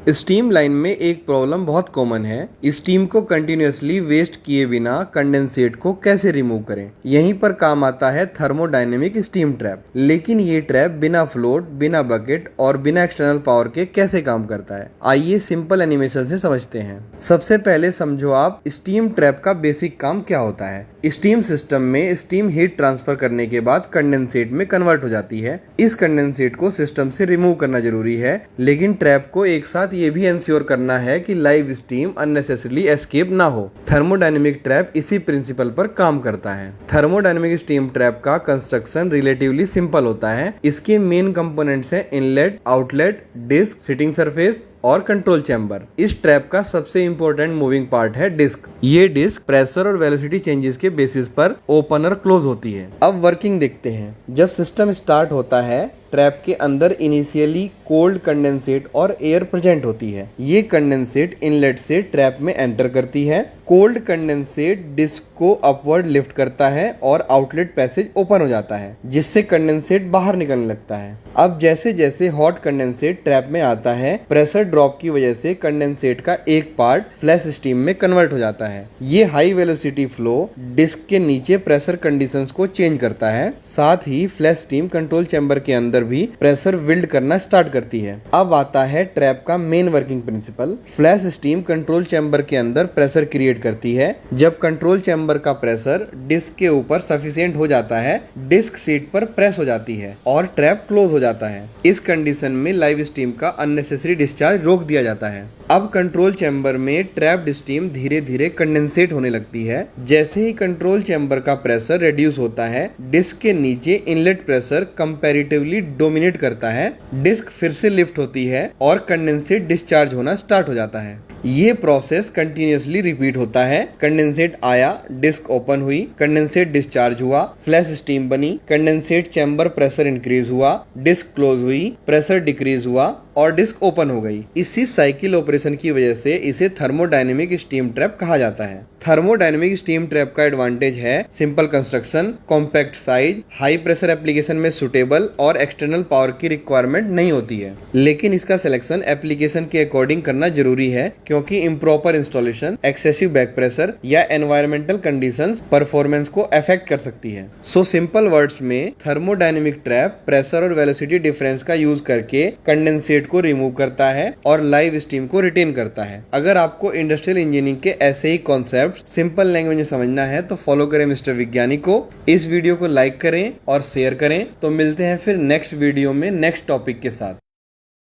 Steam line में एक problem बहुत कॉमन है। स्टीम को कंटिन्यूअसली वेस्ट किए बिना कंडेंसेट को कैसे रिमूव करें। यहीं पर काम आता है थर्मोडायनेमिक स्टीम ट्रैप। लेकिन ये ट्रैप बिना फ्लोट, बिना बकेट और बिना एक्सटर्नल पावर के कैसे काम करता है, आइए सिंपल एनिमेशन से समझते हैं। सबसे पहले समझो आप स्टीम ट्रैप का बेसिक काम क्या होता है। स्टीम सिस्टम में स्टीम हीट ट्रांसफर करने के बाद कंडेंसेट में कन्वर्ट हो जाती है। इस कंडेंसेट को सिस्टम से रिमूव करना जरूरी है, लेकिन ट्रैप को एक साथ ये भी इंश्योर करना है कि लाइव स्टीम अननेसेसरली एस्केप ना हो। थर्मोडायनेमिक ट्रैप इसी प्रिंसिपल पर काम करता है। थर्मोडायनेमिक स्टीम ट्रैप का कंस्ट्रक्शन रिलेटिवली सिंपल होता है। इसके मेन कंपोनेंट्स हैं inlet, outlet, disc, seating surface और कंट्रोल चैम्बर। इस ट्रैप का सबसे इंपॉर्टेंट मूविंग पार्ट है डिस्क। ये डिस्क प्रेशर और वेलोसिटी चेंजेस के बेसिस पर ओपन और क्लोज होती है। अब वर्किंग देखते हैं। जब सिस्टम स्टार्ट होता है, ट्रैप के अंदर इनिशियली कोल्ड कंडेंसेट और एयर प्रेजेंट होती है। ये कंडेंसेट इनलेट से ट्रैप में एंटर करती है। कोल्ड कंडेंसेट डिस्क को अपवर्ड लिफ्ट करता है और आउटलेट पैसेज ओपन हो जाता है, जिससे कंडेंसेट बाहर निकलने लगता है। अब जैसे जैसे हॉट कंडेंसेट ट्रैप में आता है, प्रेशर ड्रॉप की वजह से कंडेंसेट का एक पार्ट फ्लैश स्टीम में कन्वर्ट हो जाता है। ये हाई वेलोसिटी फ्लो डिस्क के नीचे प्रेशर कंडीशंस को चेंज करता है। साथ ही फ्लैश स्टीम कंट्रोल चैम्बर के अंदर भी प्रेशर बिल्ड करना स्टार्ट करती है। अब आता है ट्रैप का main working principle. Flash steam control chamber के अंदर प्रेशर क्रिएट करती है। जब कंट्रोल चैम्बर का प्रेशर डिस्क के ऊपर सफिशिएंट हो जाता है, डिस्क सीट पर प्रेस हो जाती है और ट्रैप क्लोज हो जाता है। इस कंडीशन में लाइव स्टीम का अननेसेसरी डिस्चार्ज रोक दिया जाता है। अब कंट्रोल चैम्बर में ट्रैप्ड स्टीम धीरे धीरे कंडेंसेट होने लगती है। जैसे ही कंट्रोल चैम्बर का प्रेशर रिड्यूस होता है, डिस्क के नीचे इनलेट प्रेशर कंपैरेटिवली डोमिनेट करता है। डिस्क फिर से लिफ्ट होती है और कंडेंसेट डिस्चार्ज होना स्टार्ट हो जाता है। ये प्रोसेस कंटिन्यूअसली रिपीट होता है। कंडेंसेट आया, डिस्क ओपन हुई, कंडेंसेट डिस्चार्ज हुआ, फ्लैश स्टीम बनी, कंडेंसेट चैम्बर प्रेशर इंक्रीज हुआ, डिस्क क्लोज हुई, प्रेशर डिक्रीज हुआ और डिस्क ओपन हो गई। इसी साइकिल ऑपरेशन की वजह से इसे थर्मोडायनेमिक स्टीम ट्रैप कहा जाता है। थर्मोडायनेमिक स्टीम ट्रैप का एडवांटेज है simple construction, compact size, high pressure application में सुटेबल और एक्सटर्नल पावर की रिक्वायरमेंट नहीं होती है। लेकिन इसका सिलेक्शन एप्लीकेशन के अकॉर्डिंग करना जरूरी है, क्योंकि improper installation, excessive back pressure या एनवायरमेंटल कंडीशंस परफॉर्मेंस को अफेक्ट कर सकती है। सो सिंपल वर्ड्स में, थर्मोडायनेमिक ट्रैप प्रेशर और वेलोसिटी डिफरेंस का यूज करके कंडेंसेट को रिमूव करता है और लाइव स्टीम को रिटेन करता है। अगर आपको इंडस्ट्रियल इंजीनियरिंग के ऐसे ही कॉन्सेप्ट सिंपल लैंग्वेज में समझना है तो फॉलो करें मिस्टर विज्ञानी को। इस वीडियो को लाइक करें और शेयर करें। तो मिलते हैं फिर नेक्स्ट वीडियो में नेक्स्ट टॉपिक के साथ।